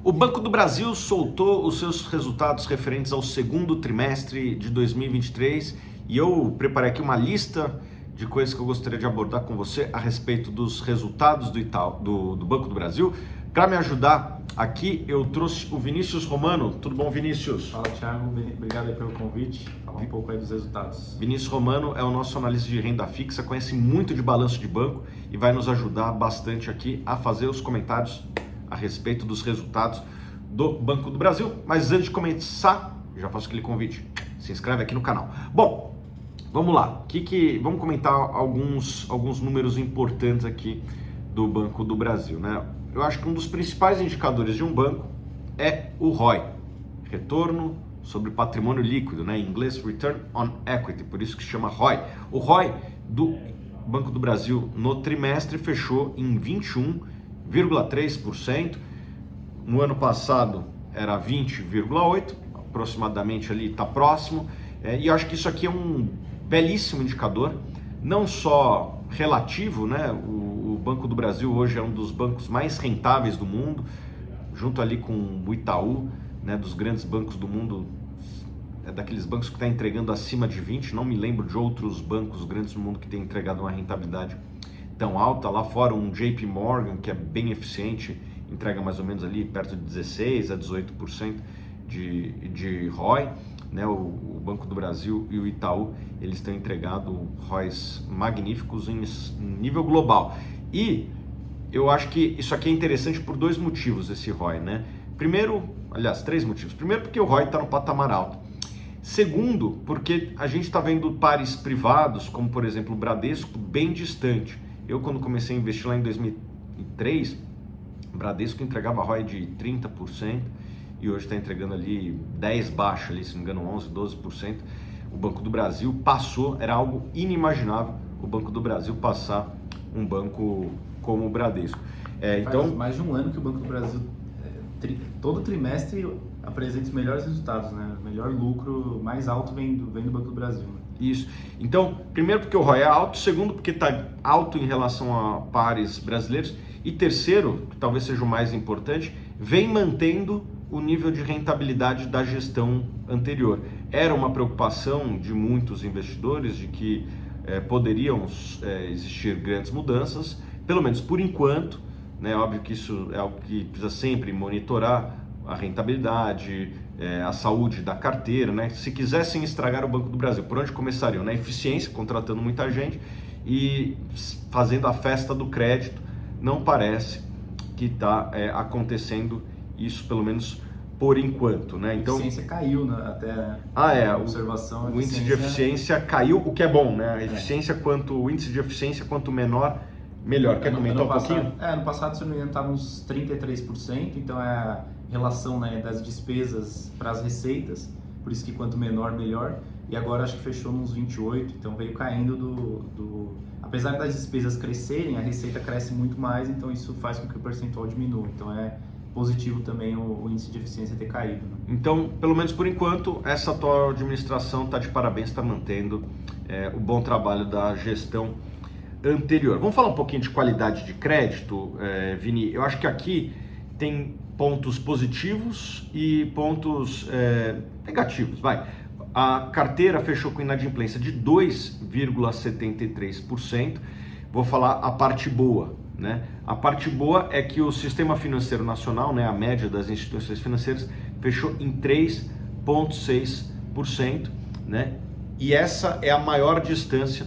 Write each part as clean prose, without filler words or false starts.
O Banco do Brasil soltou os seus resultados referentes ao segundo trimestre de 2023 e eu preparei aqui uma lista de coisas que eu gostaria de abordar com você a respeito dos resultados do Banco do Brasil. Para me ajudar aqui, eu trouxe o Vinícius Romano. Tudo bom, Vinícius? Fala, Thiago. Obrigado aí pelo convite. Falar um pouco aí dos resultados. Vinícius Romano é o nosso analista de renda fixa, conhece muito de balanço de banco e vai nos ajudar bastante aqui a fazer os comentários a respeito dos resultados do Banco do Brasil. Mas antes de começar, já faço aquele convite, se inscreve aqui no canal. Bom, vamos lá, vamos comentar alguns números importantes aqui do Banco do Brasil, né? Eu acho que um dos principais indicadores de um banco é o ROI, Retorno sobre Patrimônio Líquido, né? Em inglês, Return on Equity, por isso que se chama ROI. O ROI do Banco do Brasil no trimestre fechou em 21,3%, no ano passado era 20,8%, aproximadamente ali está próximo, e eu acho que isso aqui é um belíssimo indicador, não só relativo, né? O Banco do Brasil hoje é um dos bancos mais rentáveis do mundo, junto ali com o Itaú, né? Dos grandes bancos do mundo, é daqueles bancos que está entregando acima de 20, não me lembro de outros bancos grandes do mundo que tem entregado uma rentabilidade tão alta. Lá fora um JP Morgan, que é bem eficiente, entrega mais ou menos ali perto de 16% a 18% de ROI, né? O Banco do Brasil e o Itaú, eles têm entregado ROIs magníficos em nível global. E eu acho que isso aqui é interessante por dois motivos, esse ROI, né? Primeiro, aliás, três motivos. Primeiro, porque o ROI está no patamar alto. Segundo, porque a gente está vendo pares privados, como por exemplo o Bradesco, bem distante. Eu, quando comecei a investir lá em 2003, o Bradesco entregava ROI de 30% e hoje está entregando ali 10 baixo, ali, se não me engano 11%, 12%. O Banco do Brasil passou, era algo inimaginável o Banco do Brasil passar um banco como o Bradesco. Então, faz mais de um ano que o Banco do Brasil, todo trimestre, apresenta os melhores resultados, né? O melhor lucro mais alto vem do Banco do Brasil. Né? Isso. Então, primeiro porque o ROI é alto, segundo porque está alto em relação a pares brasileiros e terceiro, que talvez seja o mais importante, vem mantendo o nível de rentabilidade da gestão anterior. Era uma preocupação de muitos investidores de que poderiam existir grandes mudanças, pelo menos por enquanto, né? Óbvio que isso é algo que precisa sempre monitorar, a rentabilidade, a saúde da carteira, né? Se quisessem estragar o Banco do Brasil, por onde começariam? Na eficiência, contratando muita gente e fazendo a festa do crédito. Não parece que está acontecendo isso, pelo menos por enquanto, né? Então, a eficiência caiu, né? Até a observação. O índice de eficiência caiu, o que é bom, né? A eficiência o índice de eficiência quanto menor, melhor. Quer comentar um pouquinho? No passado, se não me engano, estava uns 33%, então é a relação, né, das despesas para as receitas, por isso que quanto menor, melhor. E agora acho que fechou nos 28%, então veio caindo apesar das despesas crescerem, a receita cresce muito mais, então isso faz com que o percentual diminua. Então é positivo também o índice de eficiência ter caído. Né? Então, pelo menos por enquanto, essa atual administração está de parabéns, está mantendo o bom trabalho da gestão anterior. Vamos falar um pouquinho de qualidade de crédito, Vini. Eu acho que aqui tem pontos positivos e pontos negativos. A carteira fechou com inadimplência de 2,73%. Vou falar a parte boa, né? A parte boa é que o Sistema Financeiro Nacional, né, a média das instituições financeiras, fechou em 3,6%, né? E essa é a maior distância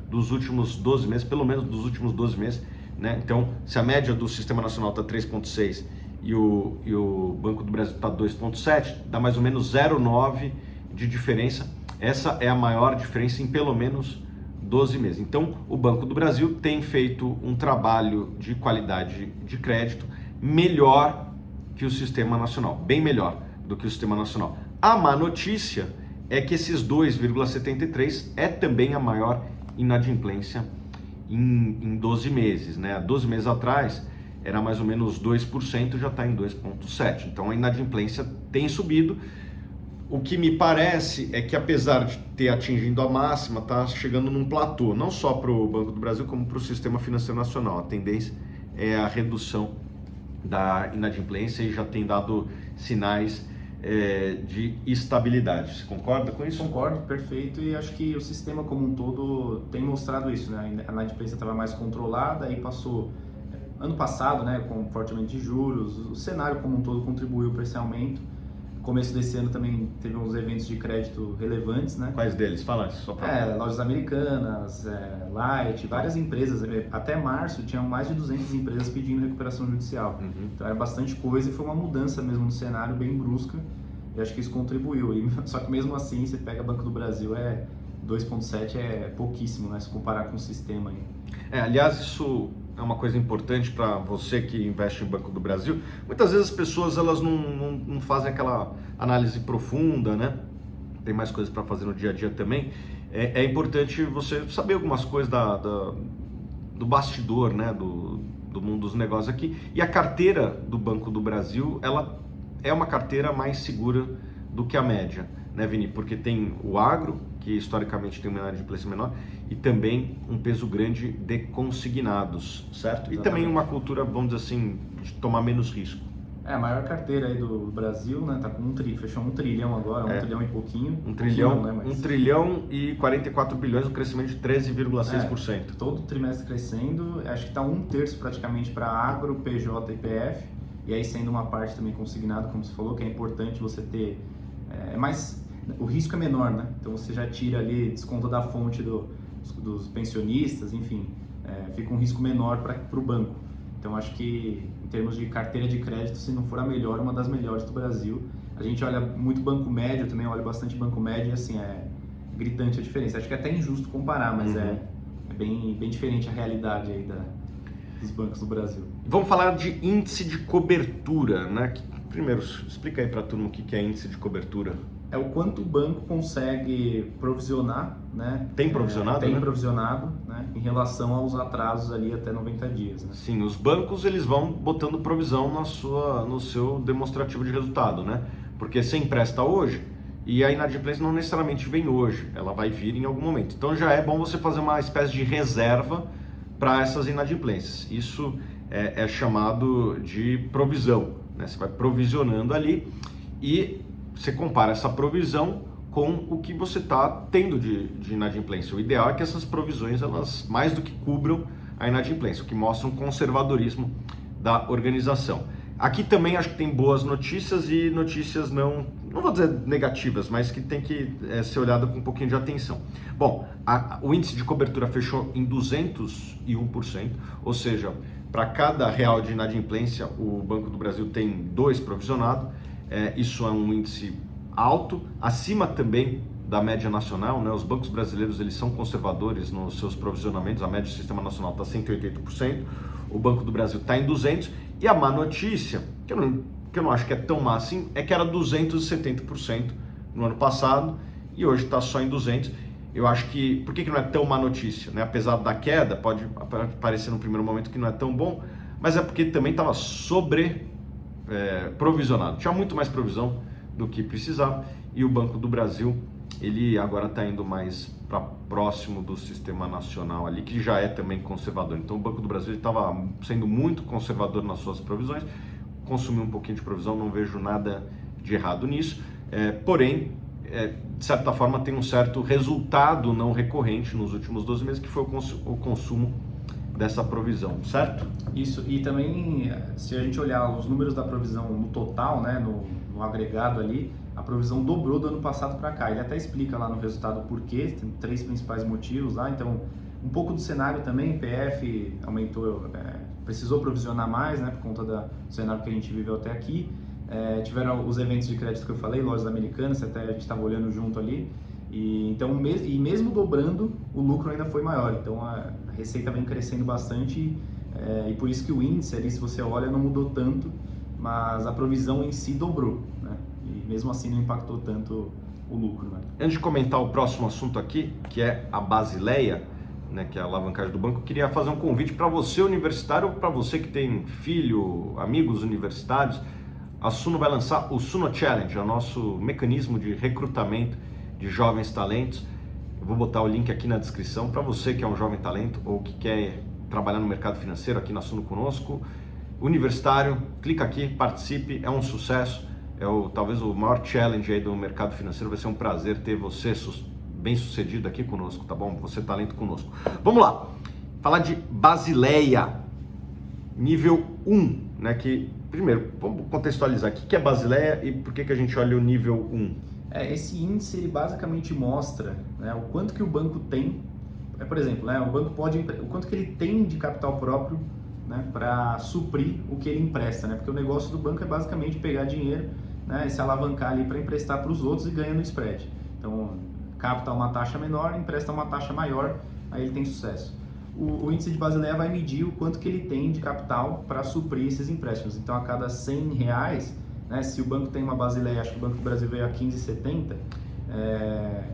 dos últimos 12 meses, pelo menos dos últimos 12 meses, né? Então, se a média do Sistema Nacional está 3,6% e o Banco do Brasil está 2,7%, dá mais ou menos 0,9% de diferença. Essa é a maior diferença em pelo menos 12 meses. Então, o Banco do Brasil tem feito um trabalho de qualidade de crédito melhor que o Sistema Nacional, bem melhor do que o Sistema Nacional. A má notícia é que esses 2,73% é também a maior inadimplência em 12 meses, né? Há 12 meses atrás era mais ou menos 2%, já está em 2,7%. Então a inadimplência tem subido. O que me parece é que, apesar de ter atingido a máxima, está chegando num platô, não só para o Banco do Brasil, como para o Sistema Financeiro Nacional. A tendência é a redução da inadimplência e já tem dado sinais de estabilidade. Você concorda com isso? Concordo, perfeito, e acho que o sistema como um todo tem mostrado isso, né? A inadimplência estava mais controlada, aí passou ano passado, né, com forte aumento de juros, o cenário como um todo contribuiu para esse aumento. No começo desse ano também teve uns eventos de crédito relevantes, né? Quais deles? Fala só para... Lojas Americanas, Light, várias empresas. Até março tinham mais de 200 empresas pedindo recuperação judicial. Então era bastante coisa e foi uma mudança mesmo no cenário bem brusca. E acho que isso contribuiu. Só que mesmo assim, você pega Banco do Brasil, 2,7 é pouquíssimo, né? Se comparar com o sistema aí. Aliás, isso é uma coisa importante para você que investe em Banco do Brasil. Muitas vezes as pessoas elas não fazem aquela análise profunda, né? Tem mais coisas para fazer no dia a dia também. É importante você saber algumas coisas do bastidor, né? Do mundo dos negócios aqui. E a carteira do Banco do Brasil, ela é uma carteira mais segura do que a média, né, Vini? Porque tem o agro, que historicamente tem uma inadimplência menor, e também um peso grande de consignados, certo? Exatamente. E também uma cultura, vamos dizer assim, de tomar menos risco. A maior carteira aí do Brasil, né, tá com fechou 1 trilhão agora, 1 trilhão e pouquinho. 1 trilhão, né, 1 trilhão e 44 bilhões, um crescimento de 13,6%. Todo trimestre crescendo, acho que tá 1/3 praticamente para agro, PJ e PF, e aí sendo uma parte também consignado, como você falou, que é importante você ter, o risco é menor, né? Então você já tira ali, desconta da fonte dos pensionistas, enfim, fica um risco menor para o banco. Então acho que em termos de carteira de crédito, se não for a melhor, uma das melhores do Brasil. A gente olha muito banco médio, também olha bastante banco médio, e assim, é gritante a diferença. Acho que é até injusto comparar, mas é bem diferente a realidade aí dos bancos do Brasil. Vamos falar de índice de cobertura, né? Primeiro, explica aí para a turma o que é índice de cobertura. É o quanto o banco consegue provisionar, né? Tem provisionado, Tem né? provisionado, né? Em relação aos atrasos ali até 90 dias. Né? Sim, os bancos eles vão botando provisão no seu demonstrativo de resultado, né? Porque você empresta hoje e a inadimplência não necessariamente vem hoje, ela vai vir em algum momento. Então já é bom você fazer uma espécie de reserva para essas inadimplências. Isso é chamado de provisão, né? Você vai provisionando ali e você compara essa provisão com o que você está tendo de inadimplência. O ideal é que essas provisões, elas mais do que cubram a inadimplência, o que mostra um conservadorismo da organização. Aqui também acho que tem boas notícias e notícias não vou dizer negativas, mas que tem que ser olhada com um pouquinho de atenção. Bom, o índice de cobertura fechou em 201%, ou seja, para cada real de inadimplência, o Banco do Brasil tem 2 provisionados. Isso é um índice alto, acima também da média nacional, né? Os bancos brasileiros eles são conservadores nos seus provisionamentos, a média do Sistema Nacional está 180%, o Banco do Brasil está em 200%, e a má notícia, que eu não acho que é tão má assim, é que era 270% no ano passado e hoje está só em 200%. Eu acho que, por que não é tão má notícia? Né? Apesar da queda, pode parecer no primeiro momento que não é tão bom, mas é porque também estava provisionado, tinha muito mais provisão do que precisava, e o Banco do Brasil ele agora está indo mais para próximo do Sistema Nacional ali, que já é também conservador. Então o Banco do Brasil estava sendo muito conservador nas suas provisões, consumiu um pouquinho de provisão, não vejo nada de errado nisso, porém, de certa forma tem um certo resultado não recorrente nos últimos 12 meses, que foi o consumo dessa provisão, certo? Isso, e também, se a gente olhar os números da provisão no total, né, no agregado ali, a provisão dobrou do ano passado para cá. Ele até explica lá no resultado o porquê, tem 3 principais motivos lá, então um pouco do cenário também, PF aumentou, precisou provisionar mais, né, por conta do cenário que a gente viveu até aqui. Tiveram os eventos de crédito que eu falei, lojas americanas, até a gente estava olhando junto ali, e mesmo dobrando, o lucro ainda foi maior, então a receita vem crescendo bastante, e por isso que o índice ali, se você olha, não mudou tanto, mas a provisão em si dobrou, né? E mesmo assim não impactou tanto o lucro. Né? Antes de comentar o próximo assunto aqui, que é a Basileia, né, que é a alavancagem do banco, eu queria fazer um convite para você universitário, ou para você que tem filho, amigos universitários. A Suno vai lançar o Suno Challenge, é o nosso mecanismo de recrutamento de jovens talentos. Eu vou botar o link aqui na descrição para você que é um jovem talento ou que quer trabalhar no mercado financeiro aqui na Suno conosco. universitário, clica aqui, participe, é um sucesso, talvez o maior challenge aí do mercado financeiro. Vai ser um prazer ter você bem sucedido aqui conosco, tá bom? Você talento conosco. Vamos lá, falar de Basileia, nível 1, né? Que, primeiro, vamos contextualizar o que é Basileia e por que a gente olha o nível 1. Esse índice ele basicamente mostra, né, o quanto que o banco tem, por exemplo, né, o banco o quanto que ele tem de capital próprio, né, para suprir o que ele empresta, né, porque o negócio do banco é basicamente pegar dinheiro, né, e se alavancar ali para emprestar para os outros e ganhar no spread. Então, capta uma taxa menor, empresta uma taxa maior, aí ele tem sucesso. O índice de Basileia vai medir o quanto que ele tem de capital para suprir esses empréstimos. Então, a cada R$100, né, se o banco tem uma Basileia, acho que o Banco do Brasil veio a 15,70,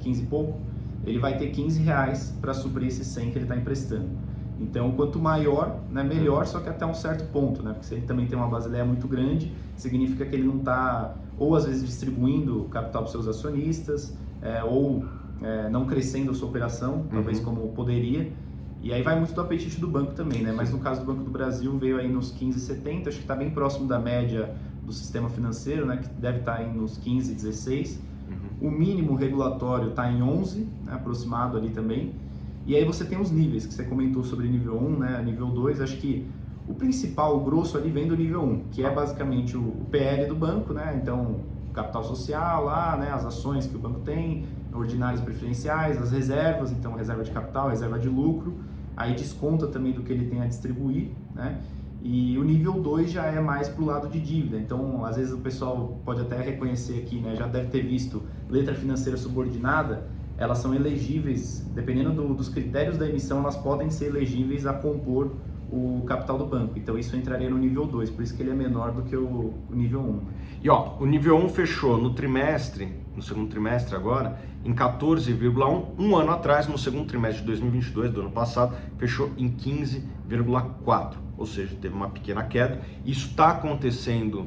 15 e pouco, ele vai ter R$15 para suprir esses 100 que ele está emprestando. Então, quanto maior, né, melhor, só que até um certo ponto, né? Porque se ele também tem uma Basileia muito grande, significa que ele não está, ou às vezes distribuindo capital para os seus acionistas, ou não crescendo a sua operação, talvez como poderia. E aí vai muito do apetite do banco também, né? Mas no caso do Banco do Brasil veio aí nos 15,70, acho que está bem próximo da média do sistema financeiro, né? Que deve estar aí nos 15, 16. O mínimo regulatório está em 11, né? Aproximado ali também. E aí você tem os níveis, que você comentou sobre nível 1, né? Nível 2, acho que o principal, o grosso ali vem do nível 1, que é basicamente o PL do banco, né? Então, capital social lá, né? As ações que o banco tem, ordinários preferenciais, as reservas, então reserva de capital, reserva de lucro, aí desconta também do que ele tem a distribuir, né? E o nível 2 já é mais para o lado de dívida, então às vezes o pessoal pode até reconhecer aqui, né? Já deve ter visto letra financeira subordinada, elas são elegíveis, dependendo dos critérios da emissão, elas podem ser elegíveis a compor o capital do banco. Então isso entraria no nível 2, por isso que ele é menor do que o nível 1. E ó, o nível 1 fechou no segundo trimestre agora, em 14,1. Um ano atrás, no segundo trimestre de 2022, do ano passado, fechou em 15,4. Ou seja, teve uma pequena queda. Isso está acontecendo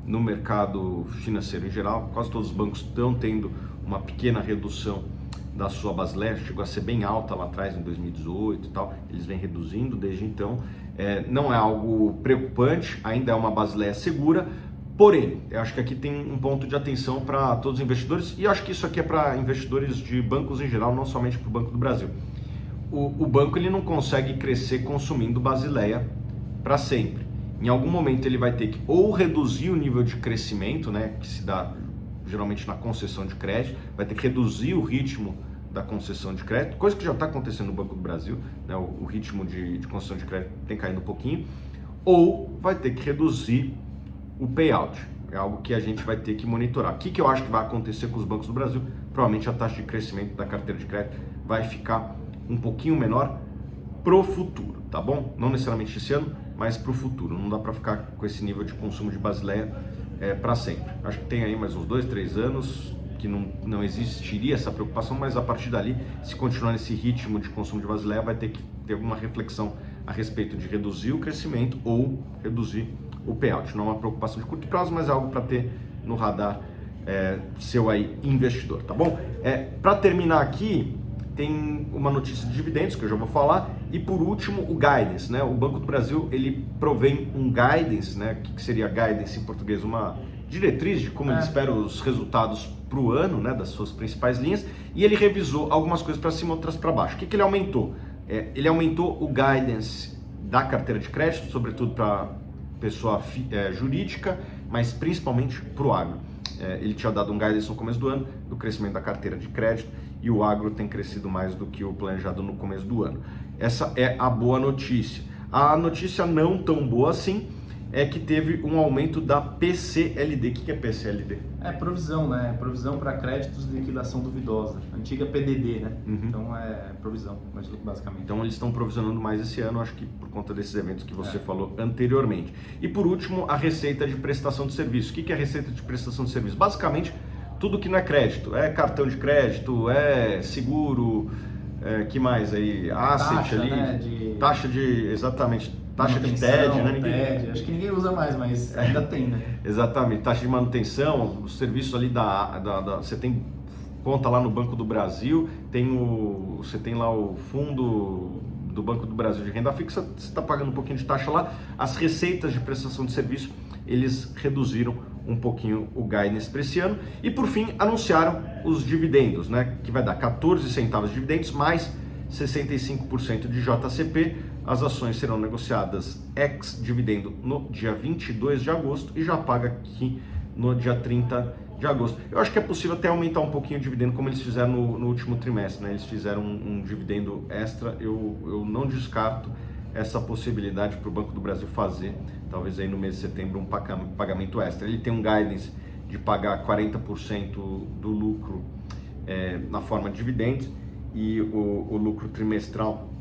no mercado financeiro em geral. Quase todos os bancos estão tendo uma pequena redução da sua Basileia, chegou a ser bem alta lá atrás em 2018 e tal, eles vêm reduzindo desde então, não é algo preocupante, ainda é uma Basileia segura, porém, eu acho que aqui tem um ponto de atenção para todos os investidores, e eu acho que isso aqui é para investidores de bancos em geral, não somente para o Banco do Brasil. O banco ele não consegue crescer consumindo Basileia para sempre, em algum momento ele vai ter que ou reduzir o nível de crescimento, né, que se dá geralmente na concessão de crédito, vai ter que reduzir o ritmo da concessão de crédito, coisa que já está acontecendo no Banco do Brasil, né? O ritmo de concessão de crédito tem caído um pouquinho, ou vai ter que reduzir o payout, é algo que a gente vai ter que monitorar. O que eu acho que vai acontecer com os bancos do Brasil? Provavelmente a taxa de crescimento da carteira de crédito vai ficar um pouquinho menor pro futuro, tá bom? Não necessariamente esse ano, mas pro futuro, não dá para ficar com esse nível de consumo de Basileia para sempre. Acho que tem aí mais uns 2, 3 anos que não existiria essa preocupação, mas a partir dali, se continuar nesse ritmo de consumo de Basileia, vai ter que ter alguma reflexão a respeito de reduzir o crescimento ou reduzir o payout. Não é uma preocupação de curto prazo, mas é algo para ter no radar seu aí, investidor, tá bom? Para terminar aqui, tem uma notícia de dividendos que eu já vou falar, e por último o guidance, né? O Banco do Brasil ele provém um guidance, né? O que seria guidance em português? Uma diretriz de como ele espera os resultados para o ano, né? Das suas principais linhas, e ele revisou algumas coisas para cima, outras para baixo. O que ele aumentou? Ele aumentou o guidance da carteira de crédito, sobretudo para pessoa jurídica, mas principalmente para o agro. Ele tinha dado um guidance no começo do ano do crescimento da carteira de crédito, e o agro tem crescido mais do que o planejado no começo do ano. Essa é a boa notícia. A notícia não tão boa assim é que teve um aumento da PCLD. O que é PCLD? É provisão, né? Provisão para créditos de liquidação duvidosa. Antiga PDD, né? Então é provisão, basicamente. Então eles estão provisionando mais esse ano, acho que por conta desses eventos que você falou anteriormente. E por último, a receita de prestação de serviço. O que é a receita de prestação de serviço? Basicamente, tudo que não é crédito. É cartão de crédito, é seguro, que mais aí? Asset taxa, ali. Né? Taxa de... Exatamente. Taxa de TED, né? TED. Acho que ninguém usa mais, mas ainda tem, né? Exatamente. Taxa de manutenção, o serviço ali você tem conta lá no Banco do Brasil, você tem lá o fundo do Banco do Brasil de renda fixa, você está pagando um pouquinho de taxa lá. As receitas de prestação de serviço, eles reduziram um pouquinho o guidance para esse ano. E por fim, anunciaram os dividendos, né, que vai dar 14 centavos de dividendos mais 65% de JCP. As ações serão negociadas ex-dividendo no dia 22 de agosto e já paga aqui no dia 30 de agosto. Eu acho que é possível até aumentar um pouquinho o dividendo, como eles fizeram no último trimestre, né? Eles fizeram um dividendo extra. Eu não descarto essa possibilidade para o Banco do Brasil fazer, talvez aí no mês de setembro, um pagamento extra. Ele tem um guidance de pagar 40% do lucro na forma de dividendos, e o lucro trimestral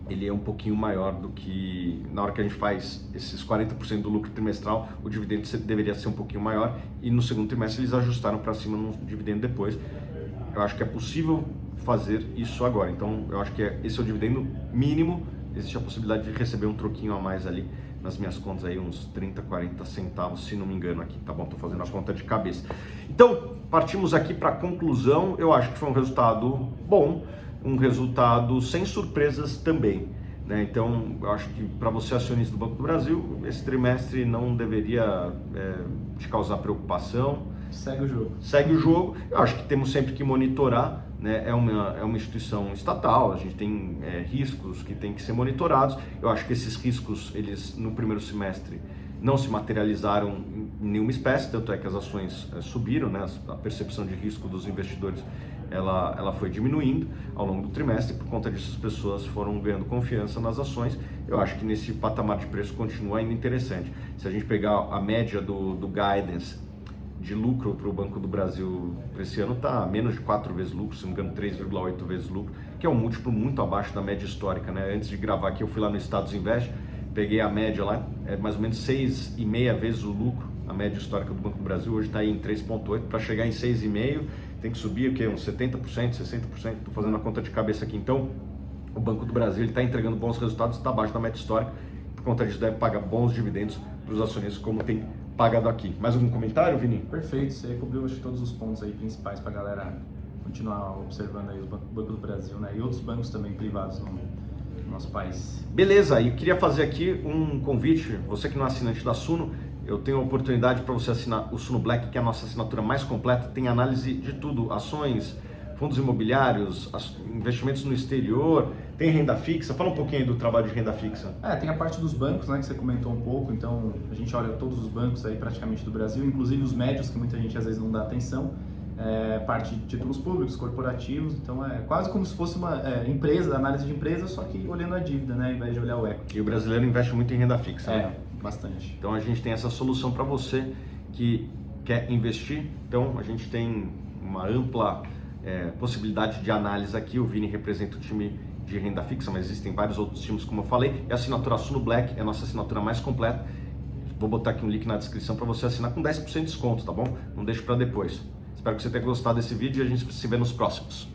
ele é um pouquinho maior do que, na hora que a gente faz esses 40% do lucro trimestral, o dividendo deveria ser um pouquinho maior, e no segundo trimestre eles ajustaram para cima no dividendo depois. Eu acho que é possível fazer isso agora, então eu acho que esse é o dividendo mínimo. Existe a possibilidade de receber um troquinho a mais ali nas minhas contas, aí uns 30, 40 centavos, se não me engano aqui, tá bom? Tô fazendo a conta de cabeça. Então, partimos aqui para a conclusão. Eu acho que foi um resultado bom, um resultado sem surpresas também, né? Então, eu acho que para você, acionista do Banco do Brasil, esse trimestre não deveria te causar preocupação. Segue o jogo. Segue o jogo. Eu acho que temos sempre que monitorar, né? É uma instituição estatal, a gente tem riscos que têm que ser monitorados. Eu acho que esses riscos, eles no primeiro semestre não se materializaram em nenhuma espécie, tanto é que as ações subiram, né? A percepção de risco dos investidores ela foi diminuindo ao longo do trimestre, por conta disso as pessoas foram ganhando confiança nas ações. Eu acho que nesse patamar de preço continua ainda interessante. Se a gente pegar a média do guidance de lucro para o Banco do Brasil para esse ano, está a menos de 4 vezes lucro, se não me engano 3,8 vezes lucro, que é um múltiplo muito abaixo da média histórica, né? Antes de gravar aqui eu fui lá no Status Invest, peguei a média lá, é mais ou menos 6,5 vezes o lucro, a média histórica do Banco do Brasil. Hoje está aí em 3,8, para chegar em 6,5 tem que subir o quê? Uns 70%, 60%, estou fazendo a conta de cabeça aqui. Então o Banco do Brasil está entregando bons resultados, está abaixo da média histórica, por conta disso deve pagar bons dividendos para os acionistas, como tem pagado aqui. Mais algum comentário, Vini? Perfeito, você cobriu acho, todos os pontos aí principais para a galera continuar observando aí o Banco do Brasil, né? E outros bancos também privados no nosso país. Beleza, e queria fazer aqui um convite, você que não é assinante da Suno, eu tenho a oportunidade para você assinar o Suno Black, que é a nossa assinatura mais completa, tem análise de tudo, ações, fundos imobiliários, investimentos no exterior, tem renda fixa. Fala um pouquinho aí do trabalho de renda fixa. Tem a parte dos bancos, né, que você comentou um pouco. Então a gente olha todos os bancos aí praticamente do Brasil, inclusive os médios, que muita gente às vezes não dá atenção, parte de títulos públicos, corporativos. Então é quase como se fosse uma empresa, análise de empresa, só que olhando a dívida, né, ao invés de olhar o equity. E o brasileiro investe muito em renda fixa, né? Bastante. Então a gente tem essa solução para você que quer investir. Então a gente tem uma ampla possibilidade de análise aqui. O Vini representa o time de renda fixa, mas existem vários outros times, como eu falei. E a assinatura Suno Black é a nossa assinatura mais completa. Vou botar aqui um link na descrição para você assinar com 10% de desconto, tá bom? Não deixe para depois. Espero que você tenha gostado desse vídeo e a gente se vê nos próximos.